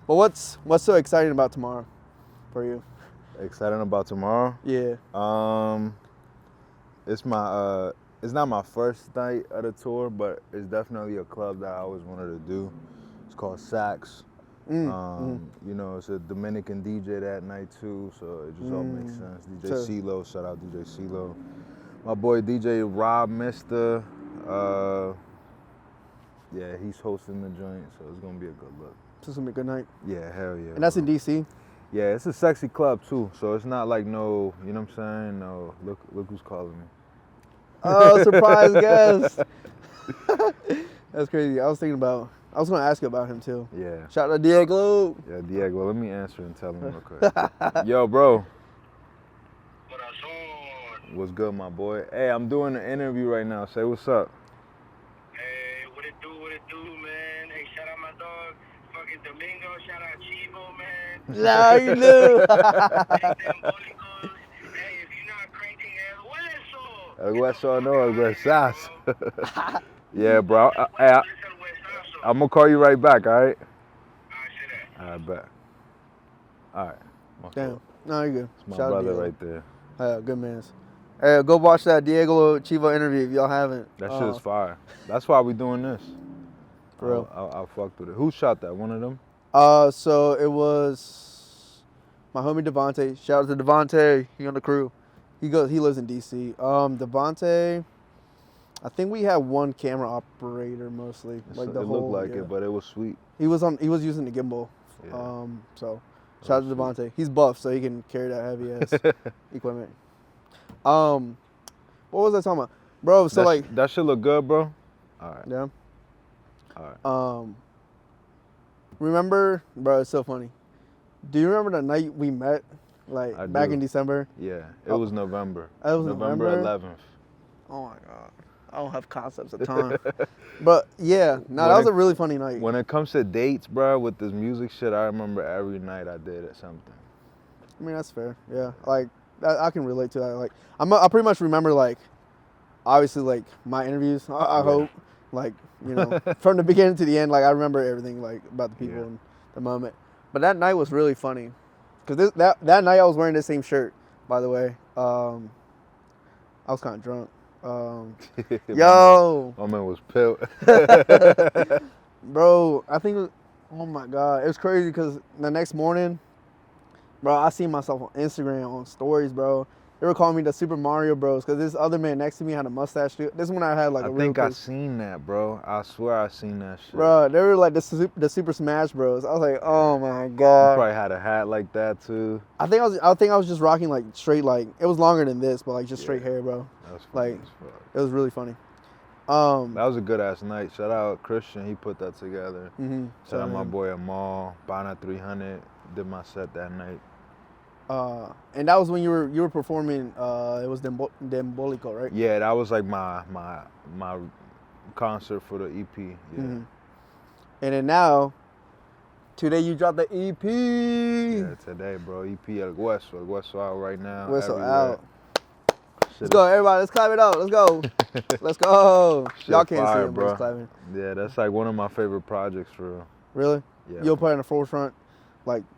But what's so exciting about tomorrow for you? Exciting about tomorrow? Yeah. It's not my first night of the tour, but it's definitely a club that I always wanted to do. It's called Sax. You know, it's a Dominican DJ that night too, so it just all makes sense. DJ CeeLo, shout out DJ CeeLo. My boy DJ Rob Mister, yeah, he's hosting the joint, so it's gonna be a good look. So it's gonna be a good night. Yeah, hell yeah. And that's in DC. Yeah, it's a sexy club too, so it's not like no, you know what I'm saying? No, look who's calling me. Oh, surprise guest. That's crazy. I was going to ask you about him too. Yeah. Shout out to Diego. Yeah, Diego, let me answer and tell him real quick. Yo, bro. What up, son? What's good, my boy? Hey, I'm doing an interview right now. Say what's up. Hey, what it do, man? Hey, shout out my dog, fucking Domingo. Shout out Chivo, man. Nah, you do. Hey, if you're not cranking El Hueso no, El Huesas. Yeah, bro. Hey, I'm going to call you right back, all right? All right, bet. All right. Damn. No, you're good. It's my Shout out brother Diego. right there. Good man. Hey, go watch that Diego Chivo interview if y'all haven't. That shit is fire. That's why we doing this. For real. I fucked with it. Who shot that? One of them? So it was my homie Devontae. Shout out to Devontae. He on the crew. He lives in DC. Devontae, I think we had one camera operator mostly. Like the it whole. looked like it, but it was sweet. He was using the gimbal. Yeah. So shout out to Devontae. He's buff, so he can carry that heavy ass equipment. What was I talking about, bro? So that shit look good, bro. All right. Yeah. All right. Remember, bro? It's so funny. Do you remember the night we met, back in December? Yeah, it was November. It was November 11th. Oh my god, I don't have concepts of time. But yeah, that was a really funny night. When it comes to dates, bro, with this music shit, I remember every night I did it something. I mean, that's fair. Yeah, I can relate to that. Like, I pretty much remember obviously my interviews. I hope from the beginning to the end. Like, I remember everything about the people and the moment. But that night was really funny, because that night I was wearing the same shirt. By the way, I was kind of drunk. Yo, my man was pilled. Bro, I think oh my god, it was crazy because the next morning, bro, I seen myself on Instagram on stories, bro. They were calling me the Super Mario Bros because this other man next to me had a mustache. This is when I had I think I seen that, bro. I swear I seen that shit. Bro, they were like the Super Smash Bros. I was like, oh my god. You probably had a hat like that too. I think I was just rocking straight it was longer than this, but just straight hair, bro. That was funny as fuck. It was really funny. That was a good ass night. Shout out Christian, he put that together. Shout out my boy Amal, Bana 300, did my set that night. And that was when you were performing. It was Dembolico, right? Yeah, that was like my concert for the EP. Yeah. And then now, today you dropped the EP. Yeah, today, bro. EP El Hueso. El Hueso out right now. Hueso out. Let's go, everybody. Let's clap it up. Let's go. Let's go. Y'all can't see it, bro. Clapping. Yeah, that's like one of my favorite projects for real. Really? Yeah. You'll put it in the forefront.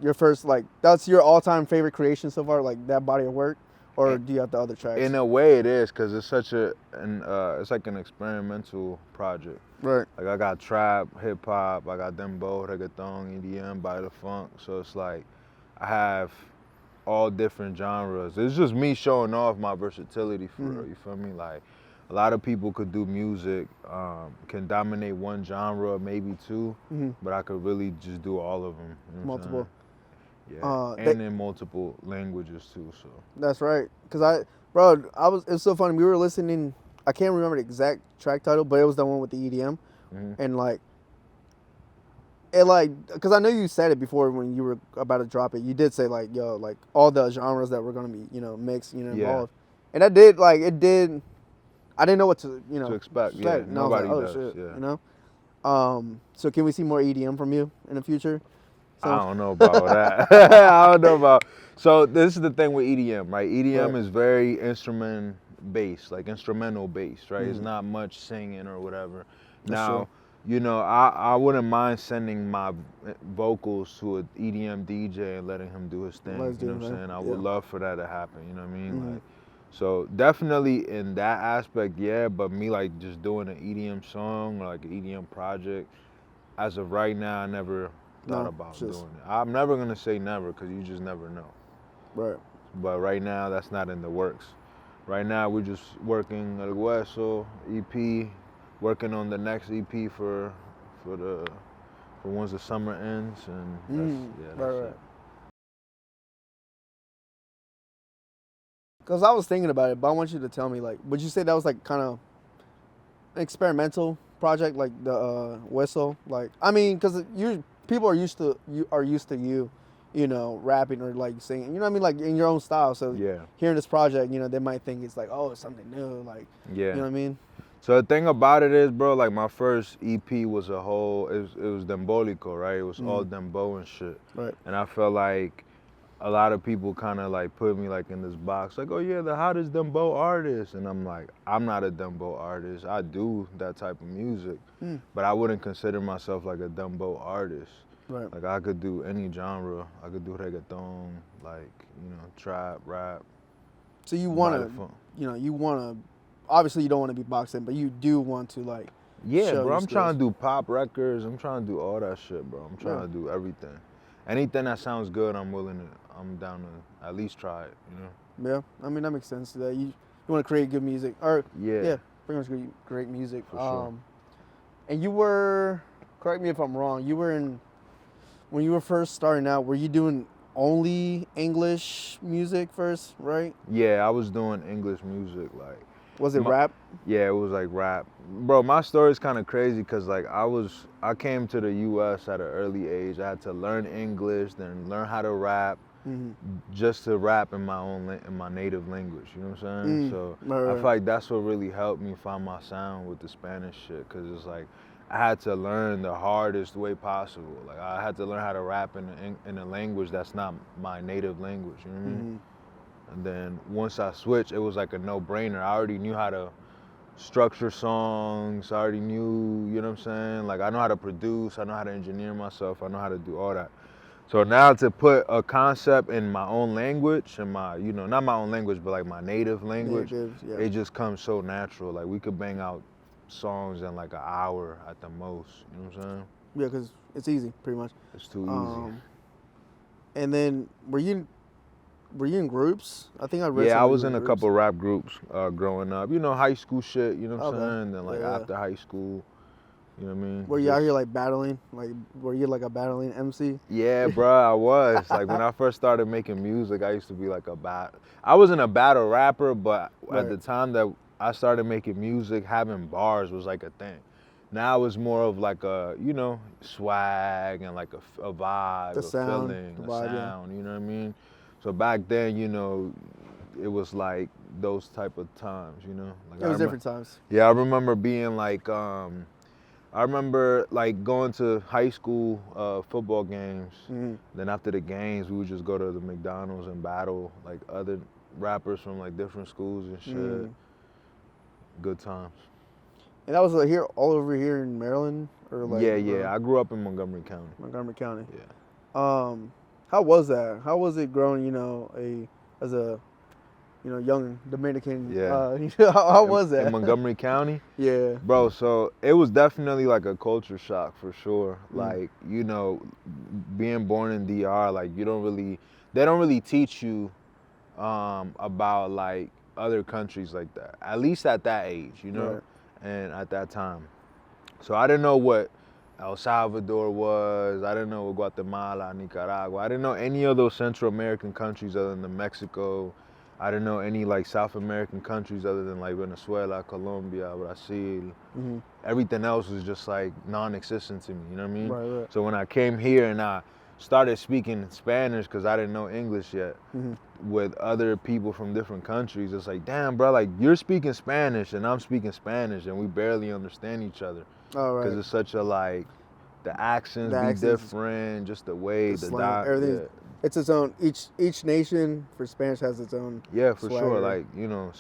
Your first, that's your all-time favorite creation so far, that body of work, or do you have the other tracks? In a way, it is, because it's such it's like an experimental project. Right. Like, I got trap, hip hop, I got dembow, reggaeton, EDM, body of funk. So it's like I have all different genres. It's just me showing off my versatility for real. You feel me? Like, a lot of people could do music, can dominate one genre, maybe two, but I could really just do all of them. You know multiple. Yeah, and in multiple languages too. So that's right. Cause it's so funny. We were listening. I can't remember the exact track title, but it was the one with the EDM, and cause I know you said it before when you were about to drop it. You did say all the genres that were gonna be mixed, involved, and that did it did. I didn't know what to expect. Yeah, and nobody I was does. shit, Yeah. So can we see more EDM from you in the future? I don't know about that. I don't know about. So this is the thing with EDM, right? EDM is very instrumental based, right? It's not much singing or whatever. That's true. you know, I wouldn't mind sending my vocals to an EDM DJ and letting him do his thing. Let's You know do what I'm that. saying? I Yeah. would love for that to happen. You know what I mean? Mhm. Like, so definitely in that aspect, yeah. But me like just doing an EDM song or like an EDM project, as of right now, I never thought No, about just- doing it. I'm never gonna say never because you just never know. Right. But right now, that's not in the works. Right now, we're just working El Hueso EP, working on the next EP for once the summer ends, and that's right, it. right. Because I was thinking about it, but I want you to tell me, like, would you say that was like kind of experimental project, like the whistle? Like, I mean, because you people are used to you know, rapping or like singing. You know what I mean? Like in your own style. So Yeah. hearing this project, you know, they might think it's like, oh, it's something new. Like, Yeah. you know what I mean? So the thing about it is, bro, like my first EP was it was dembolico, right? It was all dembo and shit. Right. And I felt like a lot of people kind of like put me like in this box, like, oh yeah, the hottest dembo artist, and I'm like, I'm not a dembo artist. I do that type of music, but I wouldn't consider myself like a dembo artist. Right. Like I could do any genre. I could do reggaeton, like, you know, trap, rap. So you want By the to, phone. you know, you want to. Obviously, you don't want to be boxed in, but you do want to like. Yeah, show bro. your I'm trying to skills. do pop records. I'm trying to do all that shit, bro. I'm trying Yeah. to do everything. Anything that sounds good, I'm down to at least try it, you know? Yeah, I mean that makes sense. That you want to create good music, or Yeah. pretty much great music. For sure. And you were, correct me if I'm wrong. You were when you were first starting out. Were you doing only English music first, right? Yeah, I was doing English music, like, Was it rap? yeah, it was like rap. Bro, my story's kind of crazy because like I came to the U.S. at an early age. I had to learn English, then learn how to rap, just to rap in my native language. You know what I'm saying? So right. I feel like that's what really helped me find my sound with the Spanish shit, because it's like I had to learn the hardest way possible. Like I had to learn how to rap in a language that's not my native language. You know what I mean? And then once I switched, it was like a no-brainer. I already knew how to structure songs. I already knew, you know what I'm saying? Like I know how to produce, I know how to engineer myself, I know how to do all that. So now to put a concept in my own language, and my, you know, not my own language, but like my native language, Yeah. it just comes so natural. Like we could bang out songs in like an hour at the most, you know what I'm saying? Yeah, because it's easy, pretty much. It's too easy. And then were you in groups? I think I read. Yeah, I something was you in were a couple rap groups growing up. You know, high school shit, you know what I'm Okay. saying? Then like Yeah. after high school, you know what I mean? Were you out Just- here like battling? Like, were you like a battling MC? Yeah, bro, I was. Like when I first started making music, I used to be like I wasn't a battle rapper, but at the Right. time that I started making music, having bars was like a thing. Now it's more of like a, you know, swag and like a vibe, The a sound, feeling, the a vibe, yeah. sound, you know what I mean? So back then, you know, it was like those type of times, you know? Like It was different times. Yeah, I remember being like, I remember like going to high school football games. Then after the games, we would just go to the McDonald's and battle like other rappers from like different schools and shit. Good times. And that was like here, all over here in Maryland, or like Yeah. I grew up in Montgomery County. Montgomery County. Yeah. How was that? How was it growing? You know, as a young Dominican. Yeah. How was that? In Montgomery County? Yeah. Bro, so it was definitely like a culture shock for sure. Like, you know, being born in DR, like they don't really teach you about like other countries like that. At least at that age, you know? Right. And at that time. So I didn't know what El Salvador was. I didn't know what Guatemala, Nicaragua. I didn't know any of those Central American countries other than Mexico. I didn't know any like South American countries other than like Venezuela, Colombia, Brazil. Everything else was just like non-existent to me, you know what I mean? Right. So when I came here and I started speaking Spanish because I didn't know English yet, with other people from different countries, it's like, damn, bro, like you're speaking Spanish and I'm speaking Spanish and we barely understand each other. All right. Because it's such a like, the accents be different, just the way, the slang, everything. It's its own. Each nation for Spanish has its own. Yeah, for swagger. sure. Like, you know,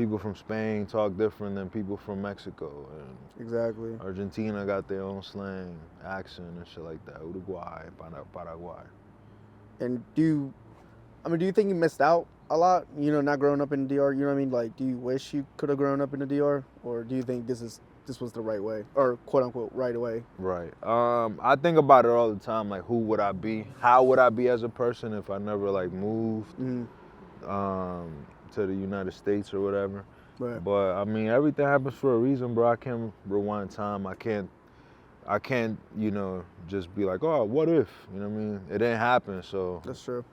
people from Spain talk different than people from Mexico, and Exactly. Argentina got their own slang, accent, and shit like that. Uruguay, Paraguay. And do you think you missed out a lot? You know, not growing up in the DR. You know what I mean? Like, do you wish you could have grown up in the DR, or do you think this was the right way, or quote unquote right way? Right. I think about it all the time. Like, who would I be? How would I be as a person if I never like moved to the United States or whatever? Right. But I mean, everything happens for a reason, bro. I can't rewind time. I can't, you know, just be like, oh, what if? You know what I mean? It didn't happen, so. That's true.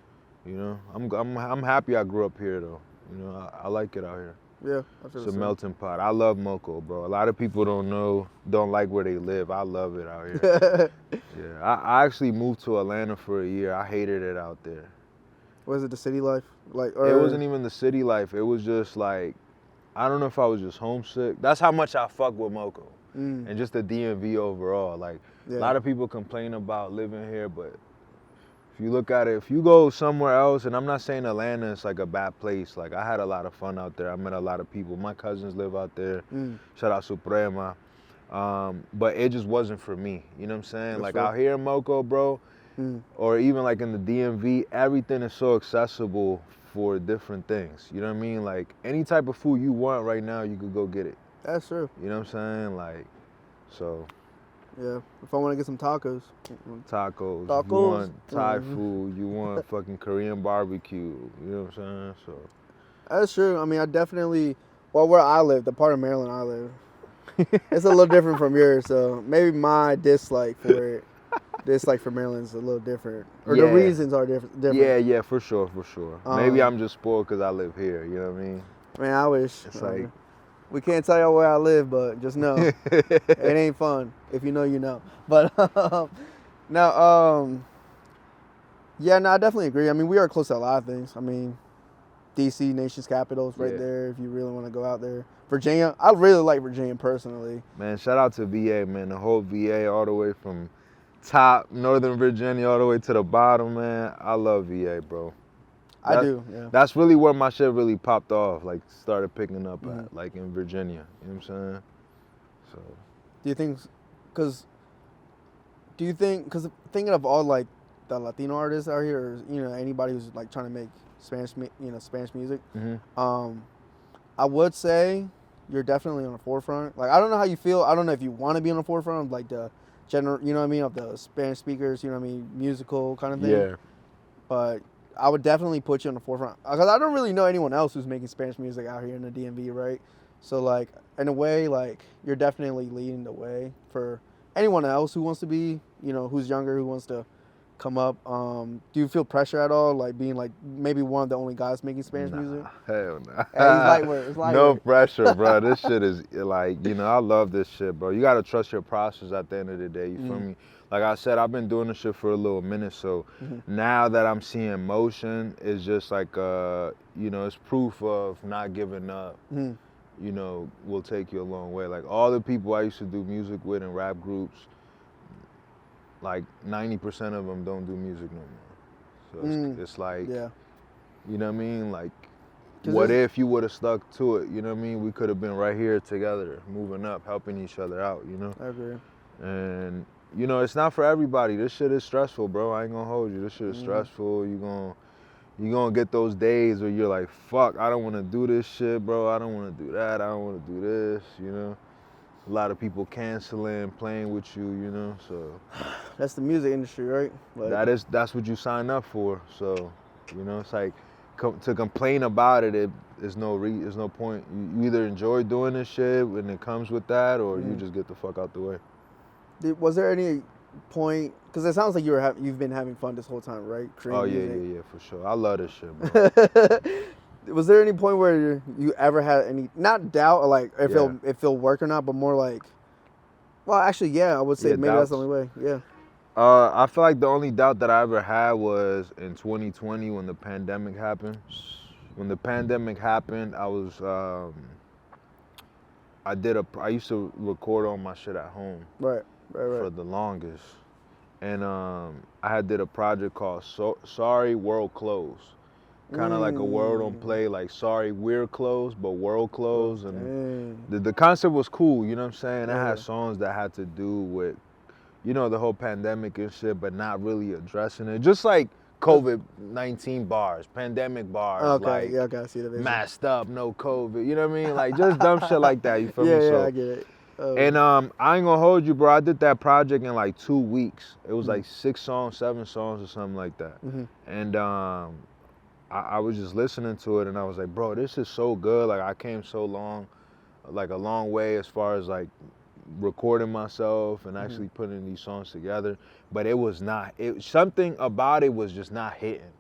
You know, I'm happy I grew up here though. You know, I like it out here. Yeah, I feel It's a melting pot. I love Moco, bro. A lot of people don't like where they live. I love it out here. Yeah, I actually moved to Atlanta for a year. I hated it out there. Was it the city life? Like, It wasn't even the city life. It was just like, I don't know if I was just homesick. That's how much I fuck with Moco. And just the DMV overall. Like, a lot of people complain about living here, but if you look at it, if you go somewhere else, and I'm not saying Atlanta is like a bad place. Like, I had a lot of fun out there. I met a lot of people. My cousins live out there. Shout out Suprema. But it just wasn't for me. You know what I'm saying? That's like right. out here in Moco, bro, or even like in the DMV, everything is so accessible for different things. You know what I mean? Like, any type of food you want right now, you could go get it. That's true. You know what I'm saying? Like, so. Yeah. If I want to get some tacos. Tacos. Tacos. You want Thai food. You want fucking Korean barbecue. You know what I'm saying? So. That's true. I mean, I definitely. Well, where I live, the part of Maryland I live, it's a little different from yours. So maybe my dislike for Maryland is a little different, or the reasons are different. Yeah, for sure. Maybe I'm just spoiled because I live here. You know what I mean? Man, I wish. It's like. We can't tell y'all where I live, but just know it ain't fun. If you know, you know. But now, yeah, no, I definitely agree. I mean, we are close to a lot of things. I mean, DC, nation's capital, is right there. If you really want to go out there, Virginia, I really like Virginia personally. Man, shout out to VA, man. The whole VA, all the way from top Northern Virginia all the way to the bottom, man. I love VA, bro. I do, yeah. That's really where my shit really popped off, like started picking up at, like in Virginia. You know what I'm saying? So. Do you think, because thinking of all like the Latino artists out here, or, you know, anybody who's like trying to make Spanish music, I would say you're definitely on the forefront. Like, I don't know how you feel. I don't know if you want to be on the forefront of like the general, you know what I mean, of the Spanish speakers, you know what I mean, musical kind of thing. Yeah. But I would definitely put you on the forefront, because I don't really know anyone else who's making Spanish music out here in the DMV, right? So, like, in a way, like, you're definitely leading the way for anyone else who wants to be, you know, who's younger, who wants to come up. Do you feel pressure at all, like being like maybe one of the only guys making Spanish music? Hell no. Hey, it's lightweight. No pressure, bro. This shit is like, you know, I love this shit, bro. You gotta trust your process at the end of the day. You feel me? Like I said, I've been doing this shit for a little minute, so now that I'm seeing motion, it's just like, you know, it's proof of not giving up. You know, will take you a long way. Like all the people I used to do music with in rap groups, like 90% of them don't do music no more. So it's like, you know what I mean? Like, what if you would have stuck to it? You know what I mean? We could have been right here together, moving up, helping each other out, you know? I agree. And, you know, it's not for everybody. This shit is stressful, bro. I ain't gonna hold you. This shit is stressful. You gonna get those days where you're like, fuck, I don't wanna do this shit, bro. I don't wanna do that. I don't wanna do this, you know? A lot of people canceling, playing with you, you know, so. That's the music industry, right? Like, that's what you sign up for. So, you know, it's like, to complain about it, there's no point. You either enjoy doing this shit when it comes with that, or you just get the fuck out the way. Was there any point, because it sounds like you've been having fun this whole time, right? Creating yeah, for sure. I love this shit, bro. Was there any point where you ever had any, not doubt, or like if it'll work or not, but more like, well, actually, yeah, I would say maybe doubts. that's the only way. Yeah. I feel like the only doubt that I ever had was in 2020 when the pandemic happened. When the pandemic happened, I was I used to record all my shit at home. Right. For the longest. And I did a project called Sorry World Closed. kind of like a word on play, like sorry we're closed, but world closed, and Dang. the concept was cool. You know what I'm saying? I Yeah. had songs that had to do with, you know, the whole pandemic and shit, but not really addressing it. Just like COVID-19 bars, pandemic bars, Okay, like yeah, okay, I see the vision. masked up, no COVID. You know what I mean? Like just dumb shit like that. You feel Yeah, me? yeah, So, I get it. and I ain't gonna hold you, bro. I did that project in like 2 weeks. It was Mhm. like 6 songs, 7 songs, or something like that. Mhm. And I was just listening to it, and I was like, bro, this is so good. Like I came so long, like a long way as far as like recording myself and actually putting these songs together. But it was not. Something about it was just not hitting.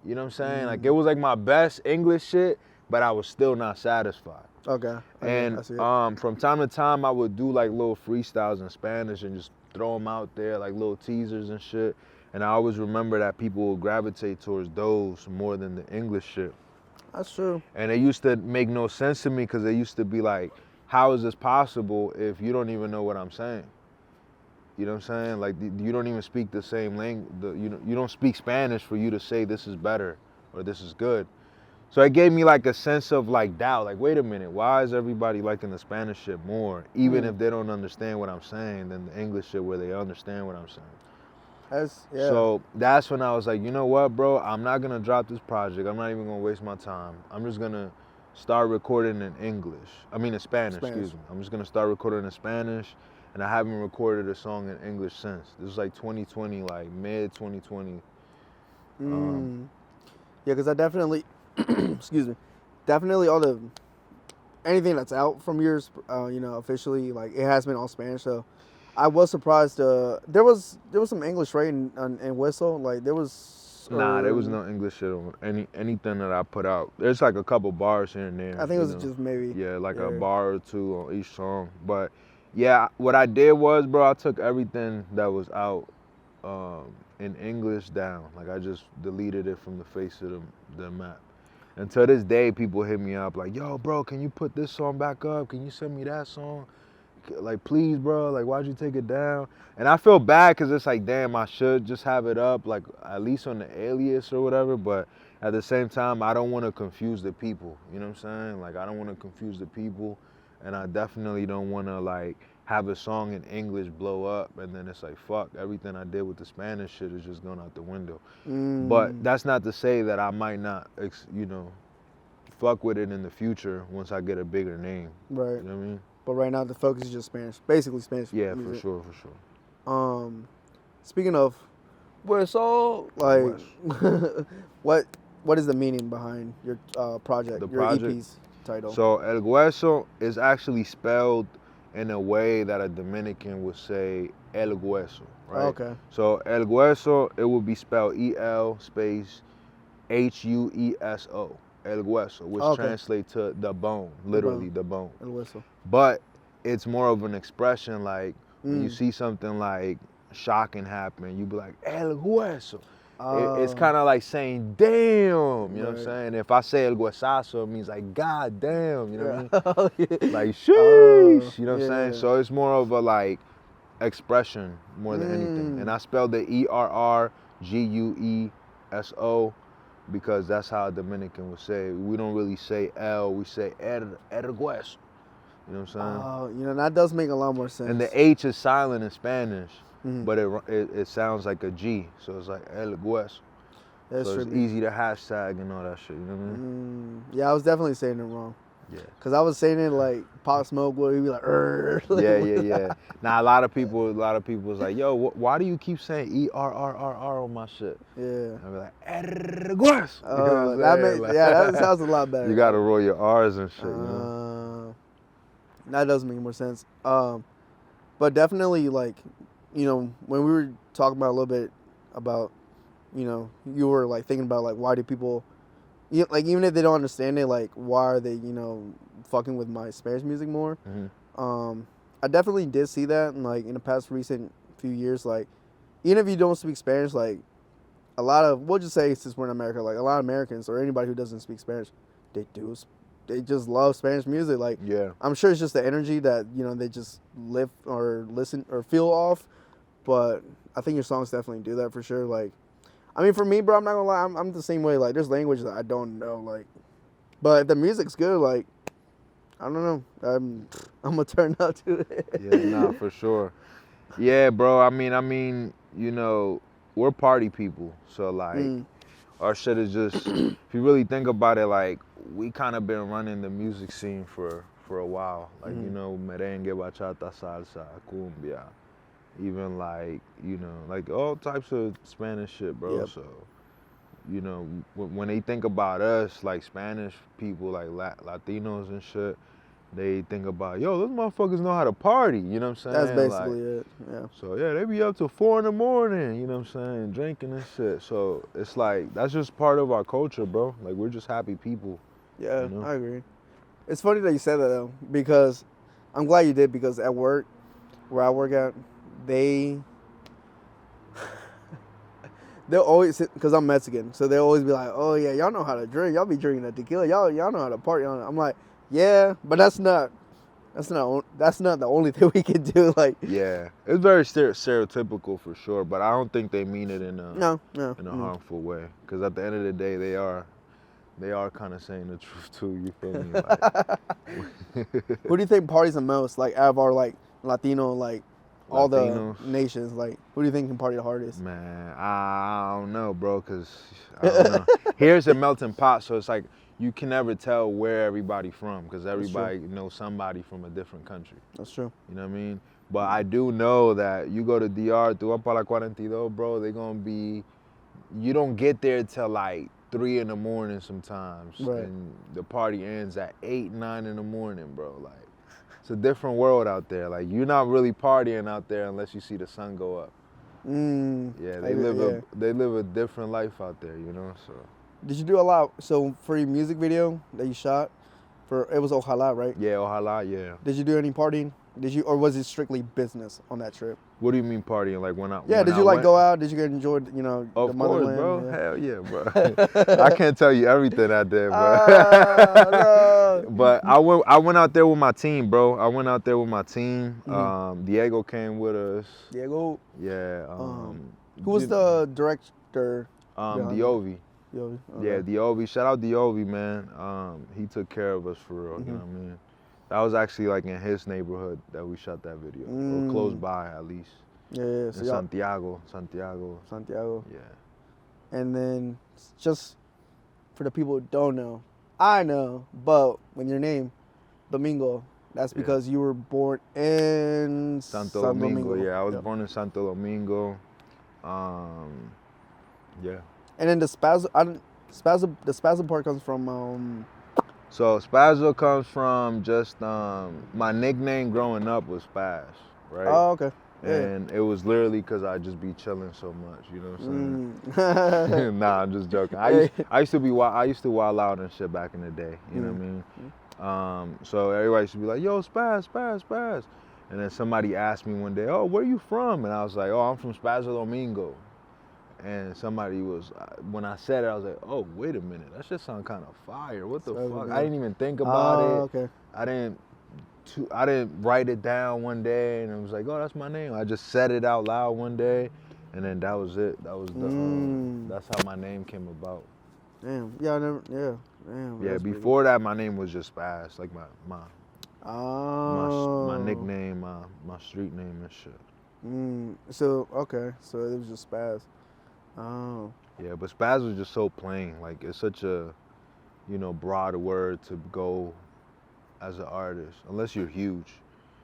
You know what I'm saying? Like it was like my best English shit, but I was still not satisfied. Okay. And I see it. from time to time, I would do like little freestyles in Spanish and just throw them out there, like little teasers and shit. And I always remember that people would gravitate towards those more than the English shit. That's true. And it used to make no sense to me because they used to be like, how is this possible if you don't even know what I'm saying? You know what I'm saying? Like you don't even speak the same language. You don't speak Spanish for you to say this is better or this is good. So it gave me like a sense of like doubt. Like, wait a minute, why is everybody liking the Spanish shit more? Even if they don't understand what I'm saying, than the English shit where they understand what I'm saying. So that's when I was like, you know what, bro? I'm not gonna drop this project. I'm not even gonna waste my time. I'm just gonna start recording in English. I mean in Spanish, excuse me. I'm just gonna start recording in Spanish, and I haven't recorded a song in English since. This was like 2020, like mid 2020. Yeah, because I definitely, excuse me, definitely anything that's out from yours, you know, officially, like it has been all Spanish. So I was surprised. There was some English, right, in Whistle. Like there was. Nah, there was no English shit on anything that I put out. There's like a couple bars here and there. I think it was just maybe. Yeah, like a bar or two on each song. But yeah, what I did was, bro, I took everything that was out in English down. Like I just deleted it from the face of the map. And to this day, people hit me up like, yo, bro, can you put this song back up? Can you send me that song? Like, please, bro, like, why'd you take it down? And I feel bad because it's like, damn, I should just have it up, like, at least on the alias or whatever. But at the same time, I don't want to confuse the people. You know what I'm saying? Like, I don't want to confuse the people. And I definitely don't want to, like, have a song in English blow up. And then it's like, fuck, everything I did with the Spanish shit is just going out the window. But that's not to say that I might not, you know, fuck with it in the future once I get a bigger name. Right. You know what I mean? But right now the focus is just Spanish, basically Spanish. Yeah, music. for sure. Speaking of, Whistle, like, what is the meaning behind your project, your EP's title? So El Hueso is actually spelled in a way that a Dominican would say El Hueso, right? Okay. So El Hueso, it would be spelled E-L space H-U-E-S-O. El Hueso, which translates to the bone, literally the bone. El Hueso. But it's more of an expression, like when you see something like shocking happen, you be like, El Hueso. It's kind of like saying, damn, you know what I'm saying? If I say El Huesazo, it means like, God damn, you know what I mean? Like, sheesh, you know what I'm saying? So it's more of a like expression more than anything. And I spelled it E-R-R-G-U-E-S-O because that's how a Dominican would say it. We don't really say El, we say El Hueso. You know what I'm saying? You know, that does make a lot more sense. And the H is silent in Spanish, but it sounds like a G, so it's like El Hueso. So it's easy to hashtag and all that shit, you know what I mean? Yeah, I was definitely saying it wrong. Yeah. Cause I was saying it like Pop Smoke, where he'd be like, Yeah. Now a lot of people was like, yo, why do you keep saying E-R-R-R-R on my shit? Yeah. I'd be like, El Hueso. Oh, that sounds a lot better. You gotta roll your R's and shit, you know? That does make more sense. But definitely, like, you know, when we were talking about a little bit about, you know, you were like thinking about like why do people, like even if they don't understand it, like why are they, you know, fucking with my Spanish music more? I definitely did see that, and like in the past recent few years, like even if you don't speak Spanish, like a lot of, we'll just say since we're in America, like a lot of Americans or anybody who doesn't speak Spanish, they just love Spanish music. Like, I'm sure it's just the energy that, you know, they just live or listen or feel off. But I think your songs definitely do that for sure. Like, I mean, for me, bro, I'm not gonna lie. I'm the same way. Like, there's language that I don't know. Like, but if the music's good, like, I don't know. I'm gonna turn up to it. Yeah, nah, for sure. Yeah, bro. I mean, you know, we're party people, so like, our shit is just. If you really think about it, like, we kind of been running the music scene for a while. Like, you know, merengue, bachata, salsa, cumbia, even like, you know, like all types of Spanish shit, bro. Yep. So, you know, when they think about us, like Spanish people, like Latinos and shit, they think about, yo, those motherfuckers know how to party, you know what I'm saying? That's basically like, it. Yeah. So yeah, they be up till 4 in the morning, you know what I'm saying, drinking and shit. So it's like, that's just part of our culture, bro. Like, we're just happy people. Yeah, You know? I agree. It's funny that you said that though, because I'm glad you did, because at work, where I work at, they'll always, because I'm Mexican, so they'll always be like, oh yeah, y'all know how to drink, y'all be drinking the tequila, y'all know how to party. I'm like, yeah, but that's not the only thing we can do. Like, Yeah, it's very stereotypical for sure, but I don't think they mean it in a no. harmful way. Because at the end of the day, they are kind of saying the truth too. You feel me? Like, Who do you think parties the most? Like, out of our like Latino, like all Latinos? the nations, like who do you think can party the hardest? Man, I don't know, bro, because I don't know. Here's a melting pot, so it's like you can never tell where everybody from, because everybody knows somebody from a different country. That's true. You know what I mean? But I do know that you go to DR, tu vas para la 42, bro, they're going to be, you don't get there till like 3 in the morning sometimes. Right. And the party ends at 8, 9 in the morning, bro. Like, it's a different world out there. Like, you're not really partying out there unless you see the sun go up. Yeah, they live a different life out there, you know. So. Did you do a lot? So for your music video that you shot, it was Ojalá, right? Yeah, Ojalá, yeah. Did you do any partying? Or was it strictly business on that trip? What do you mean partying? Like when I Yeah, did you like go out? Did you get enjoy, you know, of the motherland? Course, bro. Yeah. Hell yeah, bro. I can't tell you everything I did, bro. No. But I went out there with my team, bro. I went out there with my team. Diego came with us. Diego. Yeah. Who was the director? Diovi. Diovi. Okay. Yeah, Diovi. Shout out Diovi, man. He took care of us for real. You know what I mean? That was actually like in his neighborhood that we shot that video, or close by at least. Yeah. So in Santiago. Yeah. And then just for the people who don't know, I know, but when your name Domingo, that's because you were born in Santo Domingo. Yeah, I was born in Santo Domingo. Yeah. And then the Spazo part comes from So Spazo comes from just my nickname growing up was Spaz, right? Oh, okay. Yeah. And it was literally because I just be chilling so much, you know what I'm saying? Nah, I'm just joking. I used to wild out and shit back in the day, you know what I mean? So everybody used to be like, yo, Spaz. And then somebody asked me one day, oh, where you from? And I was like, oh, I'm from Spazo Domingo. And somebody was, when I said it, I was like, oh, wait a minute, that shit sound kind of fire. What the fuck? I didn't even think about it. Okay. I didn't write it down one day, and it was like, oh, that's my name. I just said it out loud one day, and then that was it. That was that's how my name came about. Damn. Yeah, I never. Yeah. Damn. Yeah. Before that, my name was just Spaz, like my nickname, my street name and shit. So okay. So it was just Spaz. Oh. Yeah, but Spaz was just so plain. Like, it's such a, broad word to go as an artist, unless you're huge.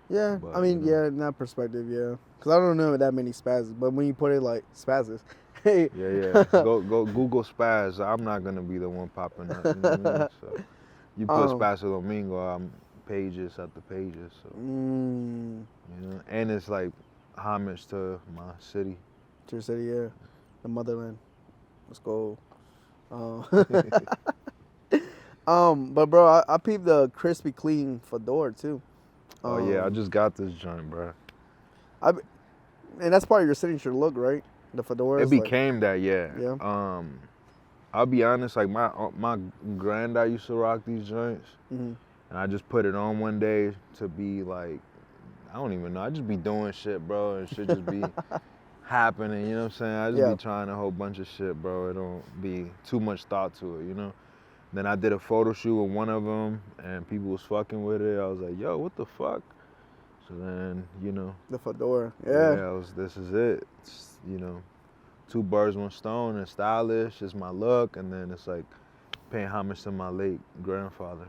Yeah, But, I mean, yeah, in that perspective, yeah. Because I don't know that many Spazzes, but when you put it like Spazzes, hey. Yeah. Go Google Spaz. I'm not gonna be the one popping up. You know what I mean? So you put Spazo Domingo, pages after pages. So and it's like homage to my city. To your city, yeah. The motherland. Let's go. But bro, I peeped the crispy clean fedora too. Oh yeah, I just got this joint, bro. And that's part of your signature look, right? The fedora. It became that, yeah. Yeah. I'll be honest, like my granddad used to rock these joints, and I just put it on one day to be like, I don't even know. I just be doing shit, bro, and shit just be. happening, you know what I'm saying? I just Yeah. be trying a whole bunch of shit, bro. It don't be too much thought to it, you know? Then I did a photo shoot with one of them, and people was fucking with it. I was like, yo, what the fuck? So then, you know. The fedora. Yeah. This is it. It's, you know, 2 birds, 1 stone. It's stylish, it's my look, and then it's like paying homage to my late grandfather.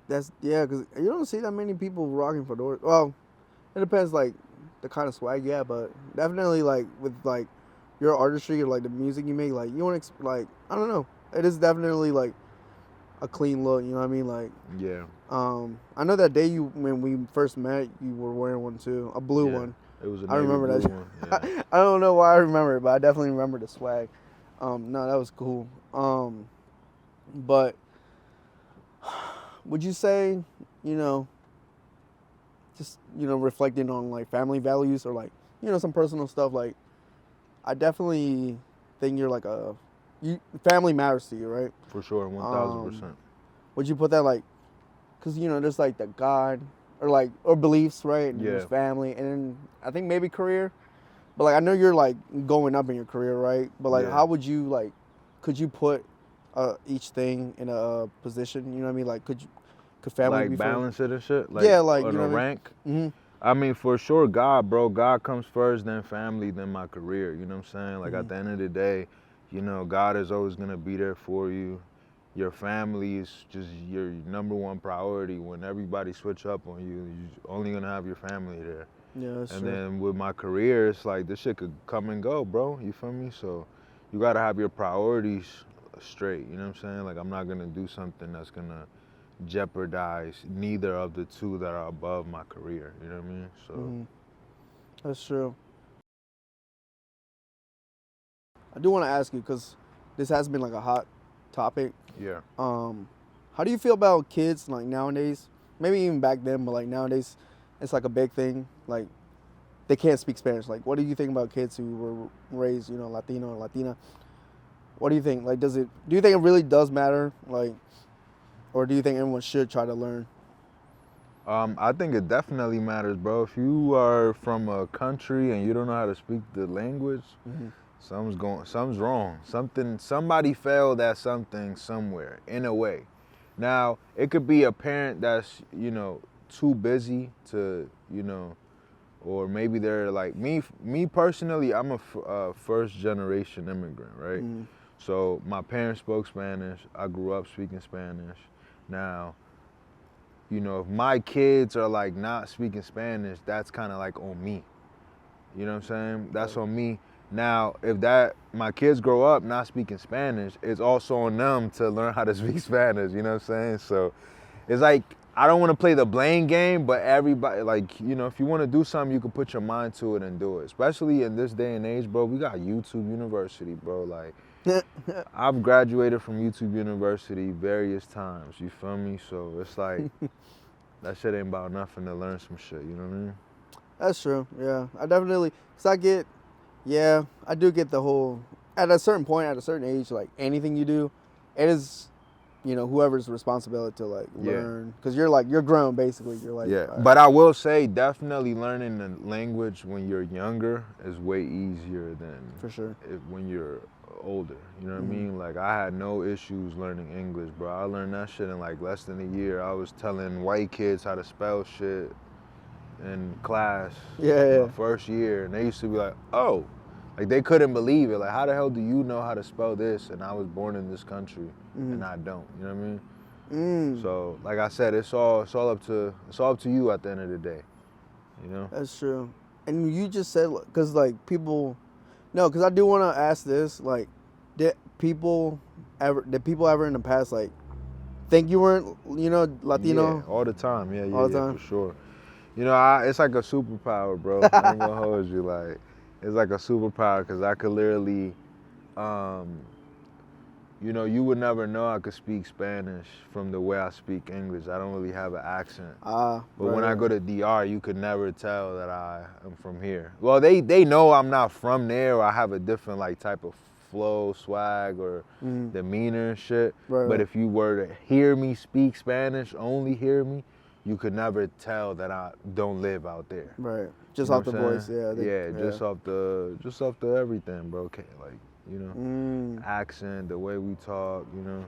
That's, yeah, because you don't see that many people rocking fedoras. Well, it depends, like, the kind of swag you have, but definitely, like, with, like, your artistry or, like, the music you make, like, you want to, like, I don't know. It is definitely, like, a clean look, you know what I mean? Like, Yeah. I know that day when we first met, you were wearing one too, a blue one. It was a I remember navy that. blue one. Yeah. I don't know why I remember it, but I definitely remember the swag. No, that was cool. But would you say, you know, just, you know, reflecting on like family values or like, you know, some personal stuff, like, I definitely think you're like family matters to you, right? For sure, 1,000%. Would you put that like, because, you know, there's like the God or beliefs, right? And there's family, and then I think maybe career. But like, I know you're like going up in your career, right? But like, how would you like, could you put each thing in a position? You know what I mean? Like, could family like be balance it and shit? Like, yeah, like, on you know a what rank? I mean? I mean, for sure, God, bro. God comes first, then family, then my career. You know what I'm saying? Like, at the end of the day, you know, God is always going to be there for you. Your family is just your #1 priority. When everybody switch up on you, you're only going to have your family there. Yeah, that's And true. then with my career, it's like this shit could come and go, bro. You feel me? So you got to have your priorities straight. You know what I'm saying? Like, I'm not going to do something that's going to jeopardize neither of the two that are above my career. You know what I mean? So That's true. I do want to ask you, because this has been like a hot topic. yeah. How do you feel about kids like nowadays? Maybe even back then, but like nowadays, it's like a big thing. Like, they can't speak Spanish. Like, what do you think about kids who were raised, you know, Latino or Latina? What do you think? Like, do you think it really does matter? Like, or do you think everyone should try to learn? I think it definitely matters, bro. If you are from a country and you don't know how to speak the language, something's wrong. Somebody failed at something somewhere in a way. Now, it could be a parent that's, you know, too busy to, you know, or maybe they're like me personally, I'm a first generation immigrant, right? So my parents spoke Spanish. I grew up speaking Spanish. Now, you know, if my kids are like not speaking Spanish, that's kind of like on me. You know what I'm saying? That's on me. Now, if my kids grow up not speaking Spanish, it's also on them to learn how to speak Spanish. You know what I'm saying? So it's like, I don't want to play the blame game, but everybody, like, you know, if you want to do something, you can put your mind to it and do it. Especially in this day and age, bro, we got YouTube University, bro. Like, I've graduated from YouTube University various times, you feel me? So it's like, that shit ain't about nothing to learn some shit, you know what I mean? That's true, yeah. I definitely, because I do get the whole, at a certain point, at a certain age, like, anything you do, it is, you know, whoever's responsibility to, like, learn. Because you're grown, basically. You're like, yeah, but I will say, definitely learning the language when you're younger is way easier than for sure when you're older. You know what I mean? Like, I had no issues learning English, bro. I learned that shit in like less than a year. I was telling white kids how to spell shit in class. My first year, and they used to be like, oh, like, they couldn't believe it. Like, how the hell do you know how to spell this? And I was born in this country, and I don't. You know what I mean? So, like I said, it's all up to you at the end of the day. You know? That's true. And you just said, because like people, no, because I do want to ask this. Like, did people ever in the past like think you weren't, you know, Latino? Yeah, all the time. All the time? For sure. You know, it's like a superpower, bro. I ain't gonna hold you. Like, it's like a superpower, because I could literally, you know, you would never know I could speak Spanish from the way I speak English. I don't really have an accent. But when I go to DR, you could never tell that I am from here. Well, they know I'm not from there, or I have a different like type of flow, swag, or demeanor and shit. But if you were to hear me speak Spanish, only hear me, you could never tell that I don't live out there. Right. Just You know off the what I'm voice, saying? yeah. Just off the everything, bro. Okay, like, you know, accent, the way we talk, you know.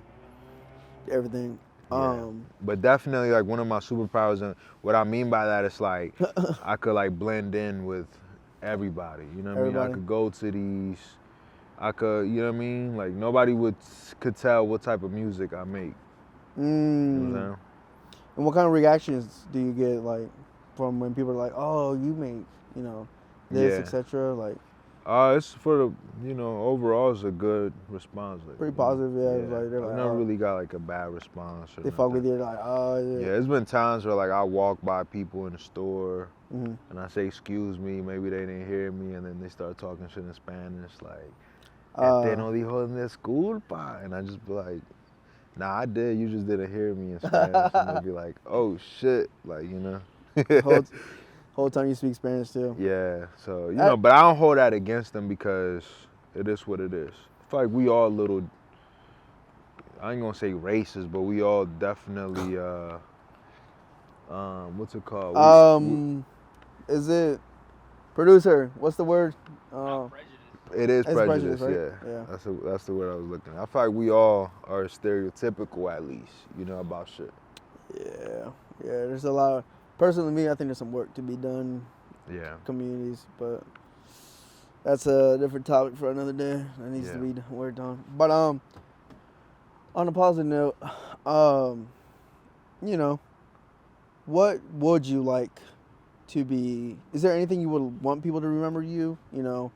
Everything. Yeah. But definitely, like, one of my superpowers, and what I mean by that is, like, I could, like, blend in with everybody, you know what I mean? I could go to these, I could, you know what I mean? Like, nobody could tell what type of music I make. You know what I'm saying? And what kind of reactions do you get, like, from when people are like, oh, you make, you know, this, etc.? Like, it's for the, you know, overall it's a good response. Like, pretty positive, yeah. Like, they're I've like, never really got like a bad response. Or they fuck with you, like, oh, yeah. Yeah, it's been times where like I walk by people in the store and I say, excuse me, maybe they didn't hear me, and then they start talking shit in Spanish, like, este no dijo disculpa, and I just be like, nah, I did, you just didn't hear me in Spanish, and they'd be like, oh shit, like, you know. Whole time you speak Spanish too. Yeah, so, you know, but I don't hold that against them because it is what it is. I feel like we all little, I ain't gonna say racist, but we all definitely, what's it called? Is it, producer, what's the word? It is prejudice, right? Yeah. That's the word I was looking at. I feel like we all are stereotypical, at least, you know, about shit. Yeah, there's a lot. Personally, me, I think there's some work to be done. Yeah. Communities, but that's a different topic for another day. That needs to be worked on. But on a positive note, you know, what would you like to be? Is there anything you would want people to remember you? You know,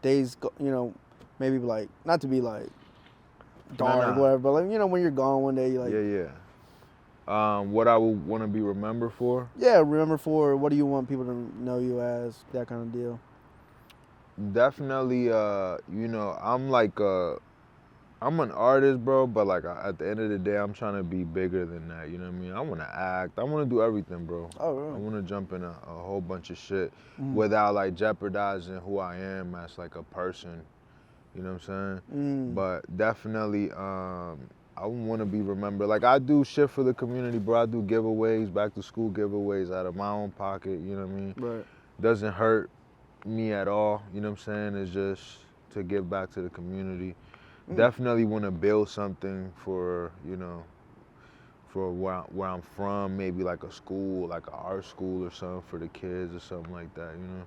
days. You know, maybe like not to be like dark or whatever, but like, you know, when you're gone one day, you like. Yeah. What I would want to be remembered for? Yeah, remember for. What do you want people to know you as? That kind of deal. Definitely, you know, I'm an artist, bro, but like at the end of the day, I'm trying to be bigger than that, you know what I mean? I want to act, I want to do everything, bro. Oh, really? I want to jump in a whole bunch of shit without like jeopardizing who I am as like a person, you know what I'm saying? But definitely, I want to be remembered. Like, I do shit for the community, bro. I do giveaways, back to school giveaways out of my own pocket, you know what I mean? Right. Doesn't hurt me at all, you know what I'm saying? It's just to give back to the community. Definitely want to build something for, you know, for where I'm from, maybe like a school, like an art school or something for the kids or something like that, you know?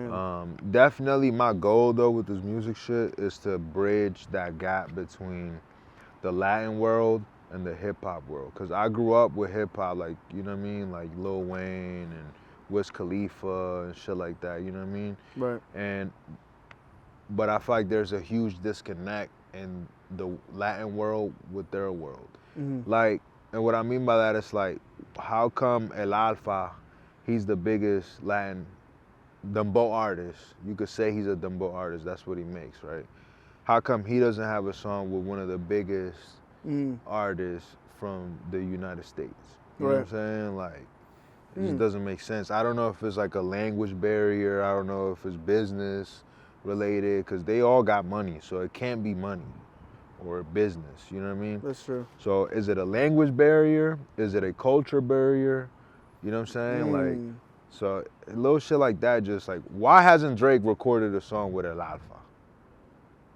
Damn. Definitely my goal, though, with this music shit is to bridge that gap between the Latin world and the hip-hop world. Because I grew up with hip-hop, like, you know what I mean? Like Lil Wayne and Wiz Khalifa and shit like that, you know what I mean? Right. But I feel like there's a huge disconnect in the Latin world with their world. Like, and what I mean by that is like, how come El Alfa, he's the biggest Latin dembow artist? You could say he's a dembow artist, that's what he makes, right? How come he doesn't have a song with one of the biggest artists from the United States? You know what I'm saying? Like, it just doesn't make sense. I don't know if it's like a language barrier. I don't know if it's business related, because they all got money, so it can't be money or business, you know what I mean? That's true. So is it a language barrier? Is it a culture barrier? You know what I'm saying? Like, so a little shit like that, just like, why hasn't Drake recorded a song with El Alfa?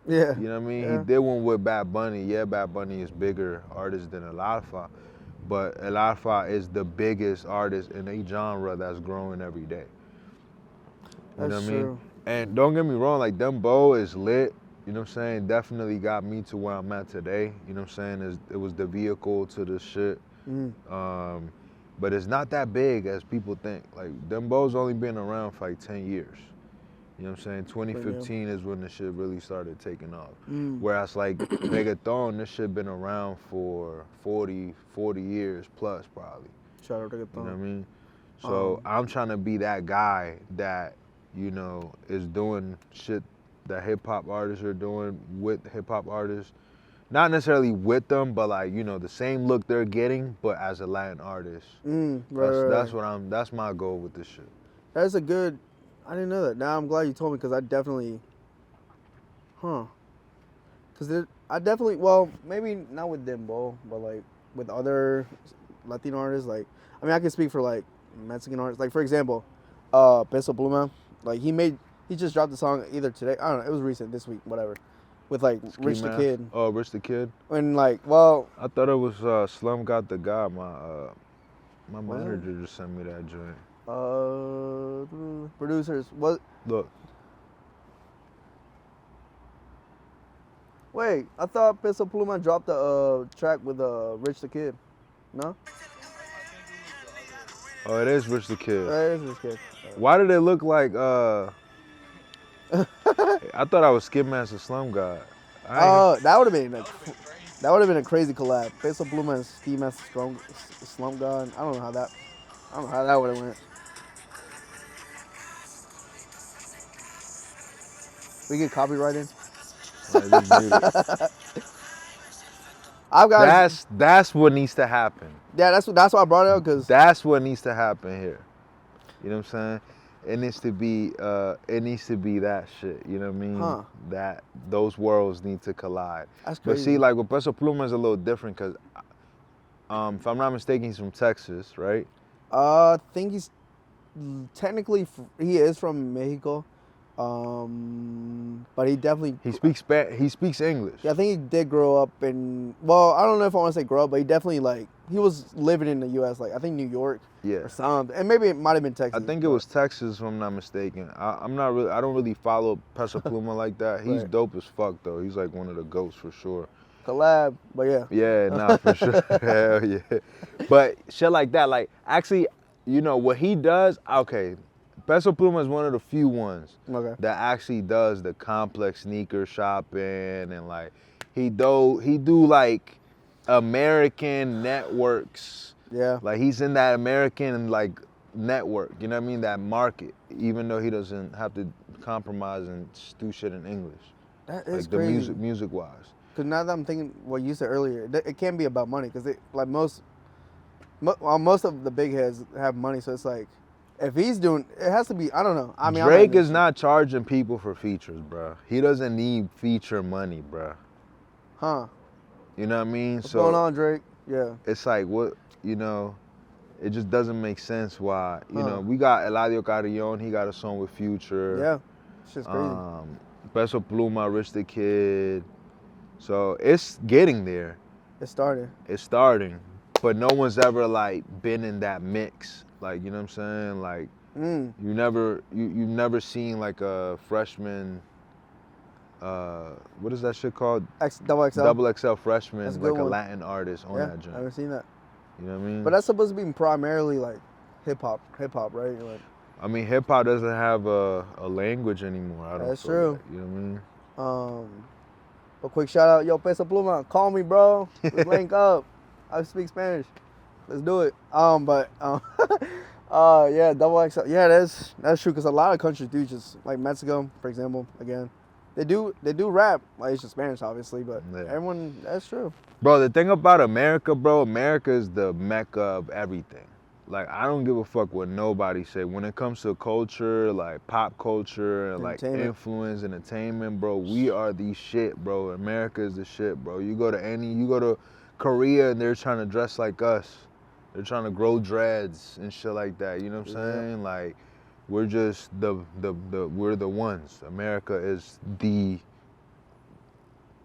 Yeah. You know what I mean? He did one with Bad Bunny. Yeah, Bad Bunny is bigger artist than El Alfa, but El Alfa is the biggest artist in a genre that's growing every day. You know what I mean? And don't get me wrong, like, Dembow is lit. You know what I'm saying? Definitely got me to where I'm at today. You know what I'm saying? It was the vehicle to this shit. But it's not that big as people think. Like, Dembow's only been around for like 10 years. You know what I'm saying? 2015 is when the shit really started taking off. Whereas like reggaeton, this shit been around for 40 years plus probably. Shout out reggaeton. You know what I mean? So I'm trying to be that guy that, you know, is doing shit that hip hop artists are doing with hip hop artists. Not necessarily with them, but like, you know, the same look they're getting, but as a Latin artist. That's my goal with this shit. That's a good. I didn't know that. Now I'm glad you told me, because I definitely. Because I definitely, well, maybe not with Dembo, but like with other Latino artists. Like, I mean, I can speak for like Mexican artists. Like, for example, Peso Pluma. Like, he just dropped the song either today. I don't know. It was recent, this week, whatever. With like Ski Rich the Mask. Kid. Oh, Rich the Kid. And like, well, I thought it was Slum Got the Guy. My Was it? manager just sent me that joint. producers. What? Look, Wait, I thought Peso Pluma dropped the track with Rich the Kid. No? oh, it is Rich the Kid. It is Rich the Kid. Why did it look like? I thought I was Skip Master Slum God. That would have been a crazy collab. Peso Pluma and Ski Master Slum God. I don't know how that would have went. We get copyrighted. I've got. That's what needs to happen. Yeah, that's why I brought it up because That's what needs to happen here. You know what I'm saying? It needs to be that shit. You know what I mean? Huh. That those worlds need to collide. That's But crazy. see, like with Peso Pluma is a little different because, if I'm not mistaken, he's from Texas, right? I think he's technically he is from Mexico, but he definitely He speaks English. Yeah, I think he did grow up in. Well, I don't know if I want to say grow up, but he definitely like he was living in the U.S. Like I think New York Yeah. or something, and maybe it might have been Texas. I think it was Texas, if I'm not mistaken. I don't really follow Peso Pluma like that. He's Right. dope as fuck though. He's like one of the goats for sure. collab, but yeah. Yeah, nah, for sure. Hell yeah. But shit like that, like actually, you know what he does? Okay, Peso Pluma is one of the few ones Okay. that actually does the complex sneaker shopping and like he do like American networks. Yeah. Like he's in that American like network, you know what I mean? That market, even though he doesn't have to compromise and do shit in English. That is Like the crazy. music wise. Because now that I'm thinking what you said earlier, it can't be about money because like most of the big heads have money, so it's like if he's doing, it has to be. I don't know. I mean, Drake is not charging people for features, bro. He doesn't need feature money, bro. Huh? You know what I mean? What's going on, Drake? Yeah. It's like what, you know, it just doesn't make sense why. You Huh. know, we got Eladio Carrion, he got a song with Future. Yeah. Shit's crazy. Peso Pluma, Rich the Kid. So it's getting there. It started. It's starting. But no one's ever like been in that mix. Like, you know what I'm saying? Like you've never seen like a freshman what is that shit called? Double XL. Double XL freshman, That's a like good a one. Latin artist on Yeah, that I joint. haven't seen that. You know what I mean? But that's supposed to be primarily like hip hop, right? Like, I mean, hip hop doesn't have a language anymore. I don't That's feel true. like, you know what I mean? A quick shout out, yo, Peso Pluma, call me, bro. Let's link up. I speak Spanish. Let's do it. Yeah, double XL. Yeah, that's true. Cause a lot of countries do just like Mexico, for example. Again, they do rap. Like it's just Spanish, obviously, but Yeah. everyone. That's true. Bro, the thing about America, bro, America is the mecca of everything. Like, I don't give a fuck what nobody say. When it comes to culture, like pop culture, and like Entertainment. influence, entertainment, bro, we are the shit, bro. America is the shit, bro. You go to Korea and they're trying to dress like us. They're trying to grow dreads and shit like that. You know what I'm Yeah. saying? Like, we're just we're the ones. America is the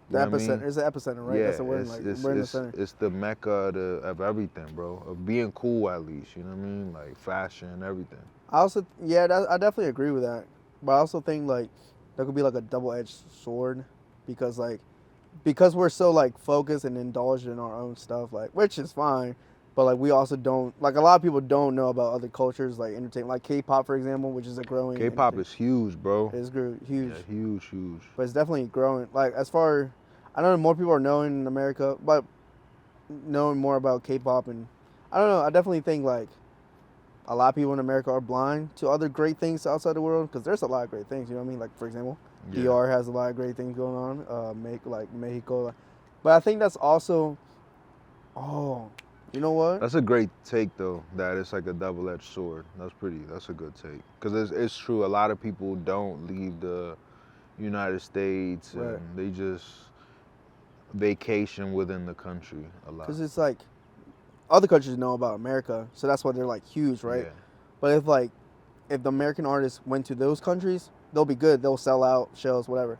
The you know what I epicenter. mean? It's the epicenter, right? Yeah, That's the word. Like we're in the center. it's the mecca of everything, bro. Of being cool, at least. You know what I mean? Like fashion, everything. I also, I definitely agree with that. But I also think like there could be like a double-edged sword because we're so like focused and indulged in our own stuff, like which is fine. But like we also don't like a lot of people don't know about other cultures like entertainment, like K-pop for example, which is a growing. K-pop is huge, bro. It's huge. Yeah, huge. But it's definitely growing. Like as far, I don't know, more people are knowing in America, but knowing more about K-pop and I don't know. I definitely think like a lot of people in America are blind to other great things outside the world because there's a lot of great things. You know what I mean? Like for example, Yeah. DR has a lot of great things going on. Like Mexico, but I think that's also, you know what? That's a great take though. That it's like a double-edged sword. That's a good take. Cause it's true. A lot of people don't leave the United States Right. and they just vacation within the country a lot. Because it's like, other countries know about America, so that's why they're like huge, right? Yeah. But if the American artists went to those countries, they'll be good. They'll sell out shows, whatever.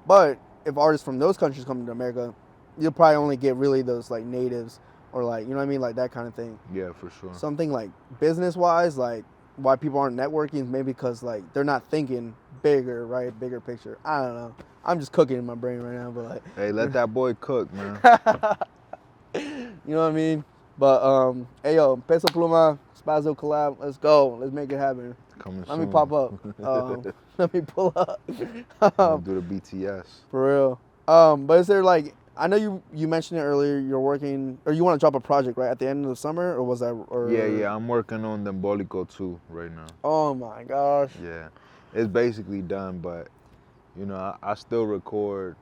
But if artists from those countries come to America, you'll probably only get really those like natives or like, you know what I mean, like that kind of thing. Yeah, for sure. Something like business wise, like why people aren't networking is maybe because like they're not thinking bigger, right? Bigger picture. I don't know. I'm just cooking in my brain right now, but like. Hey, let that boy cook, man. You know what I mean? But hey yo, Peso Pluma, Spazo collab. Let's go. Let's make it happen. Coming Let soon. me pop up. Let me pull up. I'll do the BTS. For real. But is there like, I know you mentioned it earlier. You're working, or you want to drop a project right at the end of the summer, or was that? Or Yeah. I'm working on Dembolico 2 right now. Oh my gosh. Yeah, it's basically done, but you know, I still record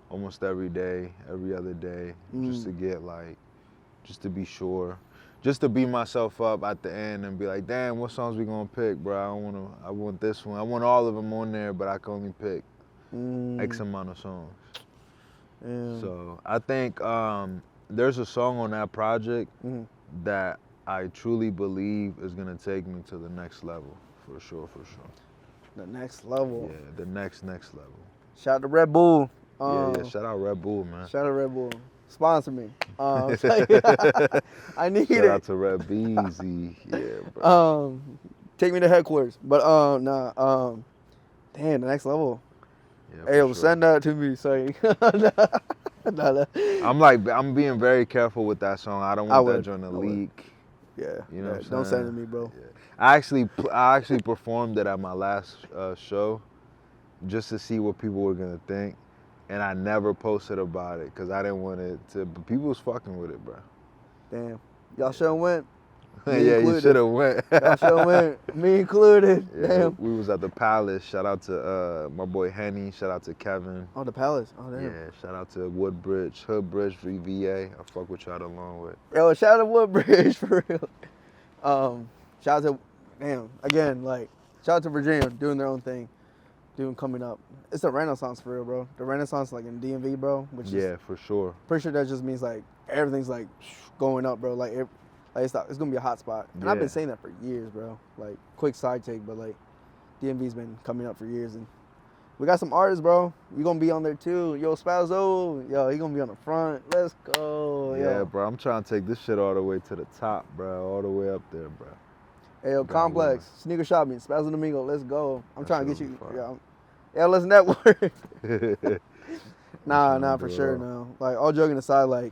almost every day, every other day, just to get like, just to be sure, just to beat myself up at the end and be like, damn, what songs we gonna pick, bro? I want this one. I want all of them on there, but I can only pick X amount of songs. So I think there's a song on that project that I truly believe is gonna take me to the next level, for sure. The next level. Yeah, the next level. Shout out to Red Bull. Yeah, shout out Red Bull, man. Shout out Red Bull. Sponsor me. I need it. Shout out to Red Beezy. Yeah, bro. Take me to headquarters. But damn, the next level. Yeah, Hey, yo, for sure. send that to me, say. I'm being very careful with that song. I don't want that joint to leak. Yeah. You know what I'm saying? Don't send it to me, bro. Yeah. I actually performed it at my last show just to see what people were gonna think, and I never posted about it because I didn't want it to. But people was fucking with it, bro. Damn. Y'all should have went. Yeah, you should have went. Y'all should have went. Me included. Yeah, Damn. we was at the Palace. Shout out to my boy Henny. Shout out to Kevin. Oh, the Palace. Oh, damn. Yeah, shout out to Woodbridge, Hoodbridge, VA. I fuck with y'all along with. Yo, shout out to Woodbridge, for real. Shout out to, damn, again, like, shout out to Virginia doing their own thing, coming up. It's the Renaissance for real, bro. The Renaissance, like, in DMV, bro. Which is, for sure. pretty sure that just means, like, everything's, like, going up, bro. Like, it's going to be a hot spot. And I've been saying that for years, bro. Like, quick side take, but, like, DMV's been coming up for years. And we got some artists, bro. We going to be on there, too. Yo, Spazo. Yo, he going to be on the front. Let's go. Yeah, yo. bro. I'm trying to take this shit all the way to the top, bro. All the way up there, bro. Hey, yo, Complex, sneaker shopping, Spazo Domingo, let's go. I'm trying to get you. Fire. Yeah, let's network. Nah, Trying to for do it sure, all. no. Like, all joking aside, like,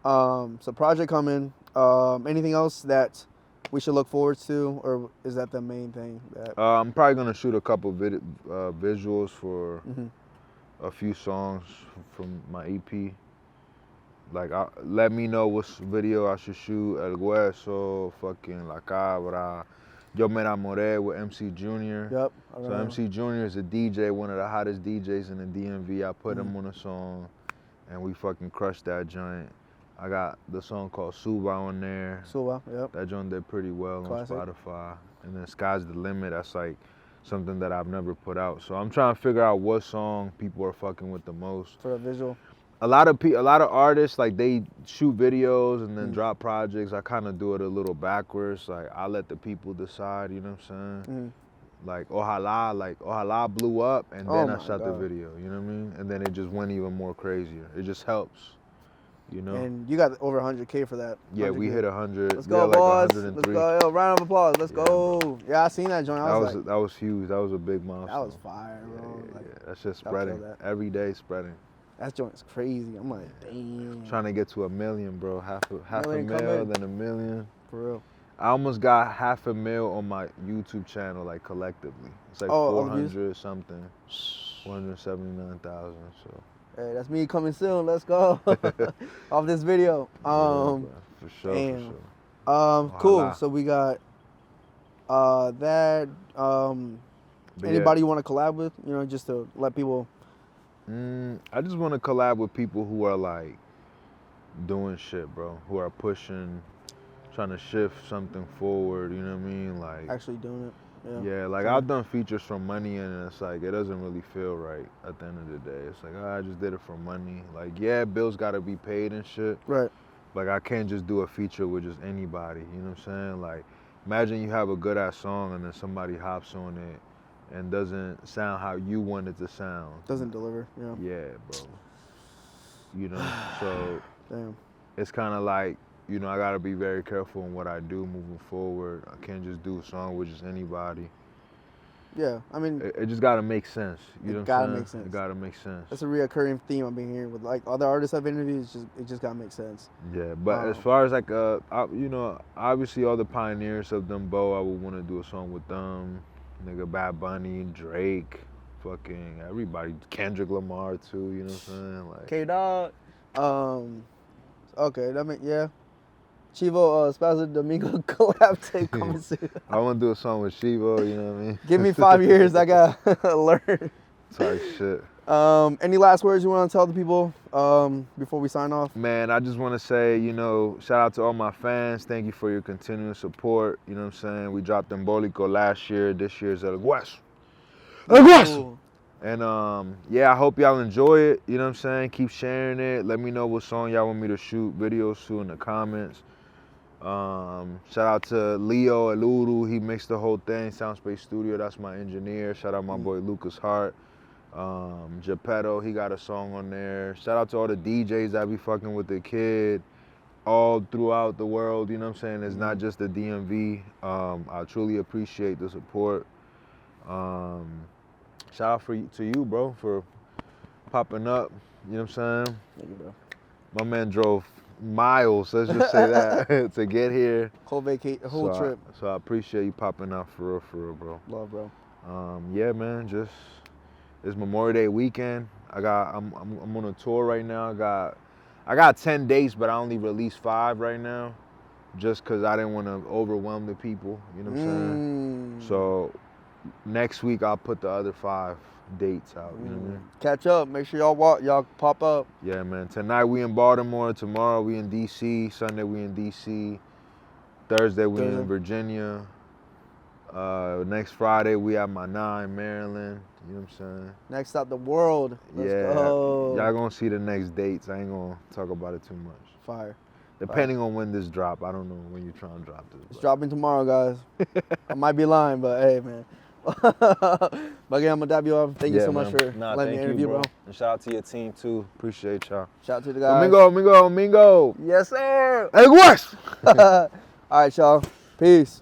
so project coming. Anything else that we should look forward to, or is that the main thing? That I'm probably gonna shoot a couple visuals for a few songs from my EP. Like, let me know what video I should shoot. El Hueso, fucking La Cabra. Yo Me Enamoré with MC Junior. Yep. So MC Junior is a DJ, one of the hottest DJs in the DMV. I put him on a song, and we fucking crushed that joint. I got the song called Suba on there. Suba, yep. That joint did pretty well Classic. on Spotify. And then Sky's the Limit. That's like something that I've never put out. So I'm trying to figure out what song people are fucking with the most. For a visual. A lot of artists, like, they shoot videos and then drop projects. I kind of do it a little backwards. Like, I let the people decide, you know what I'm saying? Like Ojalá blew up, and then I shot the video, you know what I mean? And then it just went even more crazier. It just helps, you know? And you got over 100K for that. Yeah, we hit 100. Let's we go, had like boys. 103. Let's go. Yo, round of applause. Let's Yeah, go. Yeah, I seen that joint. That was huge. That was a big milestone. That was fire, bro. Yeah, Like, yeah. That's just I feel spreading. that. Every day spreading. that joint's crazy. I'm like, damn. Trying to get to 1 million, bro. Half a Million mil, coming. then 1 million. For real. I almost got 500,000 on my YouTube channel, like, collectively. It's like Oh, views? 400 something, 479,000. So. Hey, that's me coming soon. Let's go. Off this video. For sure, damn. for sure. Cool. Voila. So we got that. But Anybody you want to collab with? You know, just to let people. I just want to collab with people who are, like, doing shit, bro. Who are pushing, trying to shift something forward. You know what I mean? Like, Actually doing it. yeah, like, I've done features for money, and it's like, it doesn't really feel right at the end of the day. It's like, I just did it for money. Like, yeah, bills gotta be paid and shit. Right. Like, I can't just do a feature with just anybody, you know what I'm saying? Like, imagine you have a good ass song and then somebody hops on it and doesn't sound how you want it to sound. Doesn't deliver, yeah. Yeah, bro. You know, so Damn. it's kind of like, you know, I gotta be very careful in what I do moving forward. I can't just do a song with just anybody. Yeah, I mean, It just gotta make sense. You know what I'm saying? make sense. It gotta make sense. That's a reoccurring theme I've been hearing with like other artists I've interviewed. It just gotta make sense. Yeah, but as far as like, you know, obviously all the pioneers of them, I would want to do a song with them. Nigga, Bad Bunny, Drake, fucking everybody, Kendrick Lamar too. You know what I'm saying? Like, K-Dog. Okay, that mean yeah. Chivo, Spazo Domingo collab tape coming soon. I want to do a song with Chivo. You know what I mean? Give me 5 years, I gotta learn. Type shit. Any last words you want to tell the people before we sign off? Man, I just want to say, you know, shout out to all my fans. Thank you for your continuous support. You know what I'm saying? We dropped Embolico last year. This year's El Guaso. El Guaso! And yeah, I hope y'all enjoy it. You know what I'm saying? Keep sharing it. Let me know what song y'all want me to shoot videos to in the comments. Shout out to Leo Eluru. He mixed the whole thing. Soundspace Studio. That's my engineer. Shout out my boy Lucas Hart. Geppetto, he got a song on there. Shout out to all the DJs that be fucking with the kid all throughout the world, you know what I'm saying? It's not just the DMV. I truly appreciate the support. Shout out to you, bro, for popping up, you know what I'm saying? Thank you, bro. My man drove miles, let's just say that, to get here. Whole trip. So I appreciate you popping out for real, bro. Love, bro. Yeah, man, just it's Memorial Day weekend. I'm on a tour right now. I got 10 dates, but I only released 5 right now, just cause I didn't want to overwhelm the people. You know what I'm saying? So next week I'll put the other 5 dates out. You know what I mean? Catch up. Make sure y'all pop up. Yeah, man. Tonight we in Baltimore. Tomorrow we in DC. Sunday we in DC. Thursday we in Virginia. Next Friday we at my 9 Maryland. You know what I'm saying? Next up, the world. Let's go. Y'all gonna see the next dates. I ain't gonna talk about it too much. Fire. Depending on when this drop. I don't know when you're trying to drop this. It's dropping tomorrow, guys. I might be lying, but hey, man. But again, I'm gonna dab you off. Thank you so much for letting me interview, bro. And shout out to your team too. Appreciate y'all. Shout out to the guys. Domingo. Yes, sir. Hey, what? All right, y'all. Peace.